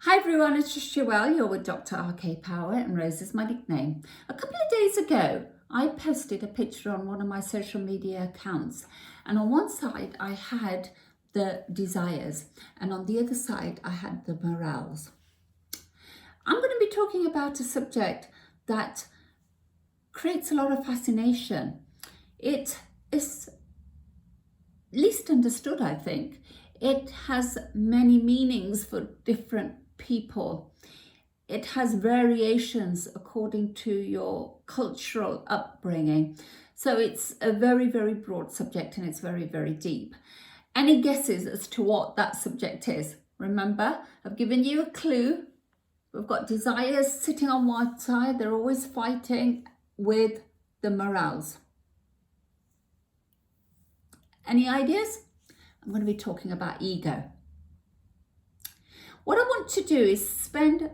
Hi everyone, it's just Joelle. You're with Dr. RK Powar and Rose is my nickname. A couple of days ago, I posted a picture on one of my social media accounts, and on one side I had the desires and on the other side I had the morals. I'm going to be talking about a subject that creates a lot of fascination. It is least understood, I think. It has many meanings for different people. It has variations according to your cultural upbringing. So it's a very, very broad subject and it's very, very deep. Any guesses as to what that subject is? Remember, I've given you a clue. We've got desires sitting on one side. They're always fighting with the morals. Any ideas? I'm going to be talking about ego. What I want to do is spend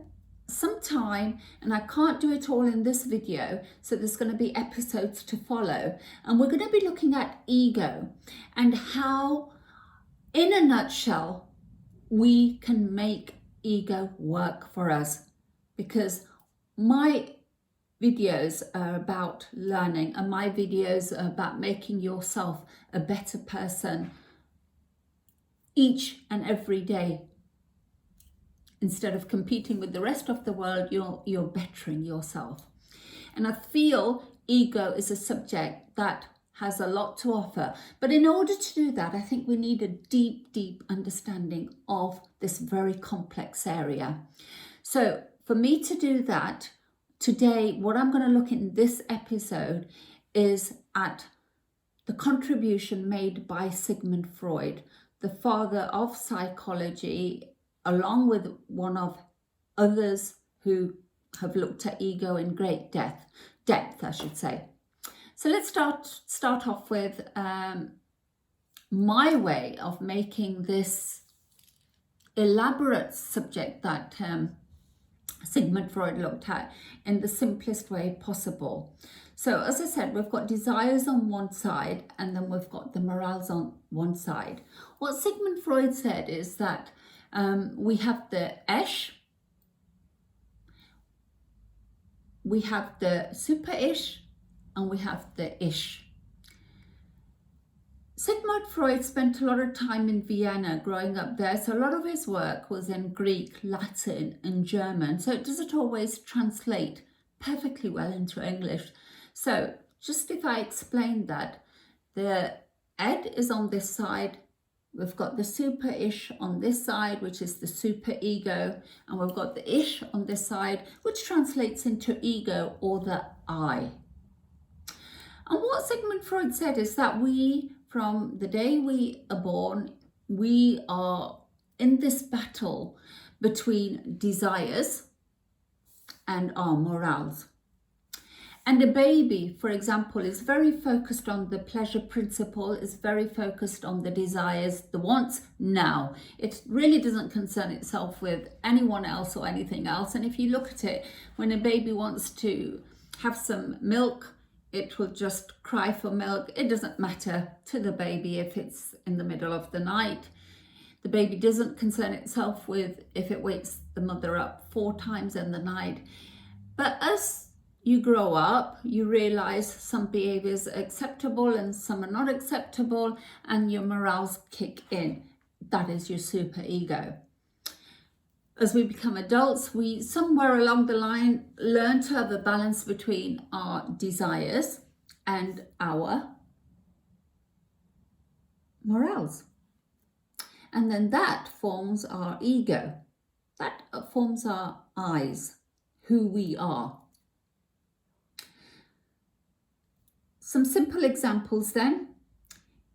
some time, and I can't do it all in this video, so there's going to be episodes to follow, and we're going to be looking at ego and how, in a nutshell, we can make ego work for us, because my videos are about learning and my videos are about making yourself a better person each and every day. Instead of competing with the rest of the world, you're bettering yourself. And I feel ego is a subject that has a lot to offer. But in order to do that, I think we need a deep, deep understanding of this very complex area. So for me to do that, today, what I'm going to look in this episode is at the contribution made by Sigmund Freud, the father of psychology, along with one of others who have looked at ego in great depth, I should say. So let's start off with my way of making this elaborate subject that Sigmund Freud looked at in the simplest way possible. So as I said, we've got desires on one side and then we've got the morals on one side. What Sigmund Freud said is that we have the Ich, we have the super-Ich, and we have the Ich. Sigmund Freud spent a lot of time in Vienna growing up there, so a lot of his work was in Greek, Latin, and German, so it doesn't always translate perfectly well into English. So just if I explain that, the Ed is on this side, we've got the super-Ich on this side, which is the super-ego, and we've got the Ich on this side, which translates into ego or the I. And what Sigmund Freud said is that we, from the day we are born, we are in this battle between desires and our morals. And a baby, for example, is very focused on the pleasure principle, is very focused on the desires, the wants now. It really doesn't concern itself with anyone else or anything else. And if you look at it, when a baby wants to have some milk, it will just cry for milk. It doesn't matter to the baby if it's in the middle of the night. The baby doesn't concern itself with if it wakes the mother up 4 times in the night. But as you grow up, you realize some behaviors are acceptable and some are not acceptable, and your morals kick in. That is your super-ego. As we become adults, we somewhere along the line learn to have a balance between our desires and our morals. And then that forms our ego. That forms our eyes, who we are. Some simple examples then.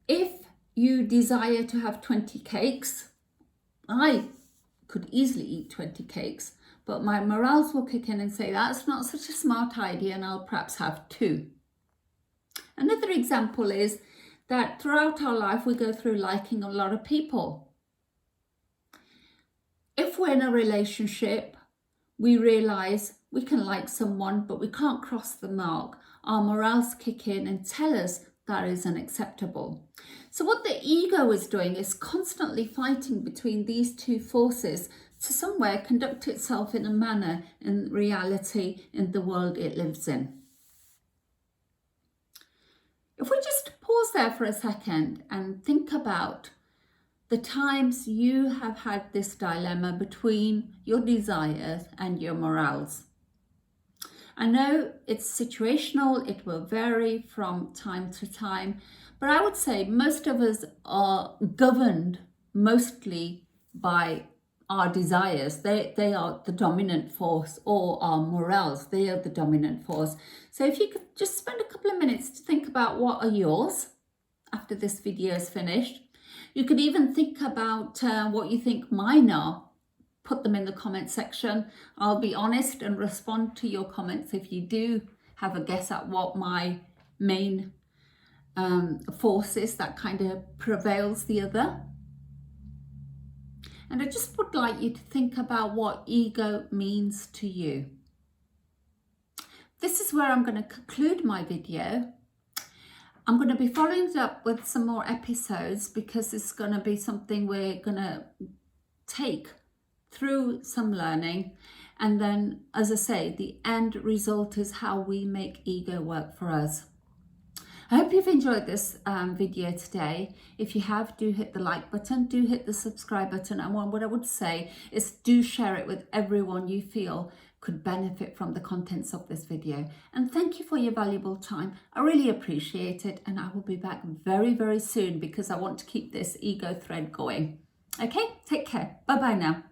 If you desire to have 20 cakes, I could easily eat 20 cakes, but my morals will kick in and say that's not such a smart idea and I'll perhaps have 2. Another example is that throughout our life we go through liking a lot of people. If we're in a relationship, we realize we can like someone, but we can't cross the mark. Our morals kick in and tell us that is unacceptable. So what the ego is doing is constantly fighting between these two forces to somewhere conduct itself in a manner in reality in the world it lives in. If we just pause there for a second and think about the times you have had this dilemma between your desires and your morals. I know it's situational, it will vary from time to time, but I would say most of us are governed mostly by our desires. They are the dominant force, or our morals, they are the dominant force. So if you could just spend a couple of minutes to think about what are yours after this video is finished. You could even think about what you think mine are. Put them in the comment section. I'll be honest and respond to your comments if you do have a guess at what my main force is that kind of prevails the other. And I just would like you to think about what ego means to you. This is where I'm going to conclude my video. I'm going to be following it up with some more episodes because it's going to be something we're going to take through some learning, and then, as I say, the end result is how we make ego work for us. I hope you've enjoyed this video today. If you have, do hit the like button, do hit the subscribe button, and what I would say is do share it with everyone you feel could benefit from the contents of this video. And thank you for your valuable time. I really appreciate it, and I will be back very, very soon because I want to keep this ego thread going. Okay, take care. Bye-bye now.